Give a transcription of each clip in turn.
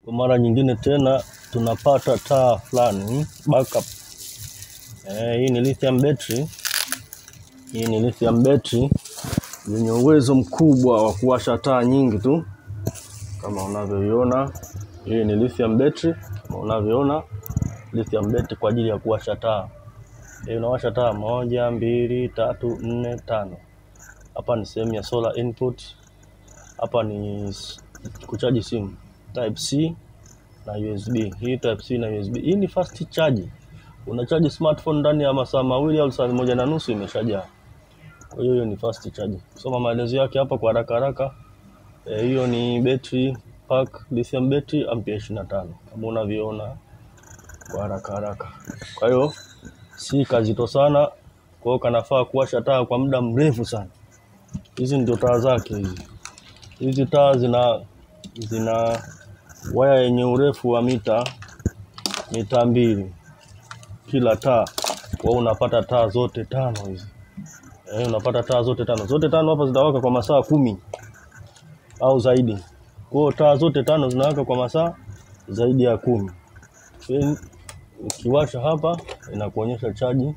Kwa mara nyingine tena tunapata taa fulani backup. Hii ni lithium battery. Hii ni lithium battery yenye uwezo mkubwa wa kuwasha taa nyingi tu kama unavyoiona. Hii ni lithium battery kama unavyoona, lithium battery kwa ajili ya kuwasha taa. Unawasha taa 1 2 3 4 5. Hapa ni sehemu ya solar input. Hapa ni kuchaji simu type C na USB. Hii type C na USB. Hii ni fast charge. Unachaji smartphone ndani ya masaa mawili au saa 1.5 imeshajaa. Kwa hiyo ni fast charge. Soma maelezo yake hapa kwa haraka. Hiyo ni battery pack lithium battery ampere 25 kama unavyoona kwa haraka. Kwa hiyo si kazito sana, kwa hiyo kanafaa kuwasha taa kwa muda mrefu sana. Hizi ndio taa zake hizi. Hizi taa zina waya yenye urefu wa mita 2 kila taa. Kwa unapata taa zote 5 hizi. Unapata taa zote 5. Zote 5 hapa zitawaka kwa masaa 10 au zaidi. Kwa hiyo taa zote 5 zinawaka kwa masaa zaidi ya 10. Ukiwasha hapa inakuonyesha chaji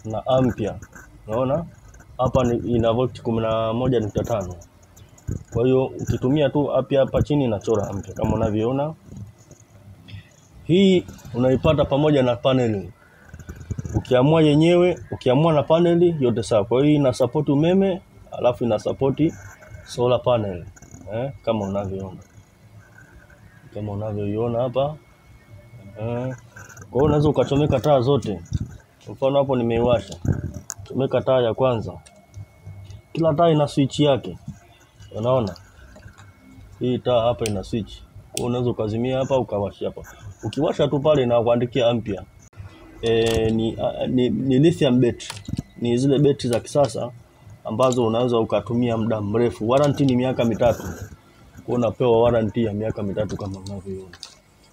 na ampere. Unaona? Hapa ina volt 11.5. Kwa hiyo ukitumia tu hapa chini inachora ampere kama unavyoona. Hii unaipata pamoja na paneli. Ukiamua yenyewe, ukiamua na paneli yote sawa. Kwa hiyo ina support umeme, alafu ina support solar panel. Kama unavyoona. Kama unavyoiona hapa. Kwa hiyo unaweza ukachomeka taa zote. Mfano hapo nimeiwasha. Chomeka taa ya kwanza. Kila taa ina switch yake. Unaona? Hii taa hapa ina switch. Kwa hiyo unaweza ukazimia hapa ukawasha hapa. Ukiwasha tu pale na kuandikia ampere. Ni lithium battery. Ni zile betri za kisasa ambazo unaweza ukatumia muda mrefu. Warranty ni miaka 3. Kwa unapewa warranty ya miaka 3 kama unavyoona.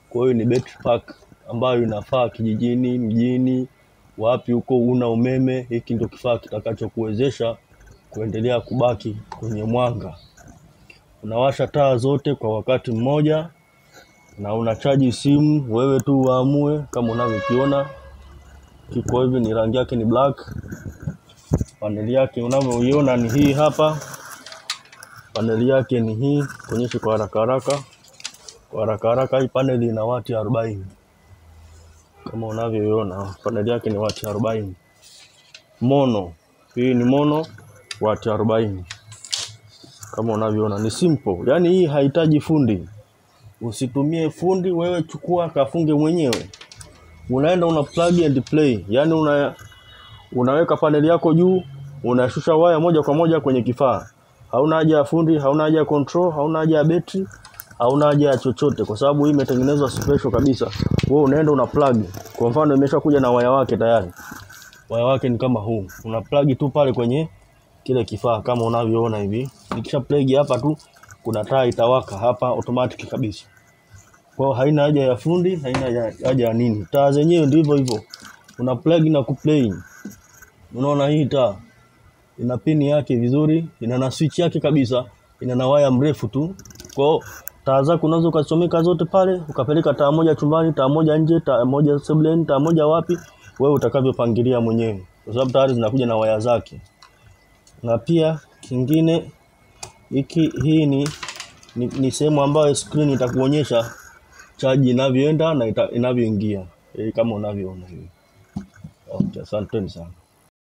Kwa hiyo ni battery pack ambayo inafaa kijijini, mjini, wapi huko una umeme. Hiki ndio kifaa kitakachokuwezesha kuendelea kubaki kwenye mwanga. Unawasha taa zote kwa wakati mmoja na unachaji simu wewe tu uamue kama unavyokiona. Kiko hivi, ni rangi yake ni black. Paneli yake unavyoiona ni hii hapa. Paneli yake ni hii, kuonyesha kwa haraka. Kwa haraka hii paneli ina wati 40. Kama unavyoiona paneli yake ni wati 40. Mono. Hii ni mono wati 40. Kama unavyoona ni simple. Yaani hii haihitaji fundi. Usitumie fundi, wewe chukua kafunge mwenyewe. Unaenda una plug and play. Yaani unaweka paneli yako juu, unashusha waya moja kwa moja kwenye kifaa. Hauna haja ya fundi, hauna haja ya control, hauna haja ya battery, hauna haja ya chochote, kwa sababu hii imetengenezwa special kabisa. Wewe unaenda una plug. Kwa mfano imeshakuja na waya wake tayari. Waya wake ni kama huu. Una plug tu pale kwenye kile kifaa kama unavyoona hivi. Nikisha plug hapa tu kuna taa itawaka hapa automatic kabisa. Kwa hiyo haina haja ya fundi, haina haja ya nini. Taa zenyewe ndivyo hivyo. Una plug na kuplay. Unaona hii taa ina pini yake vizuri, ina na switch yake kabisa, ina na waya mrefu tu. Kwa hiyo taa zako unaweza ukachomeka zote pale, ukapeleka taa moja chumbani, taa moja nje, taa moja sebuleni, taa moja wapi, wewe utakavyopangilia mwenyewe. Kwa sababu tayari zinakuja na waya zake. Na pia kingine hii ni sehemu ambayo screen itakuonyesha charge inavyoenda na inavyoingia. Kama unavyoona hivi. Okay, asante sana.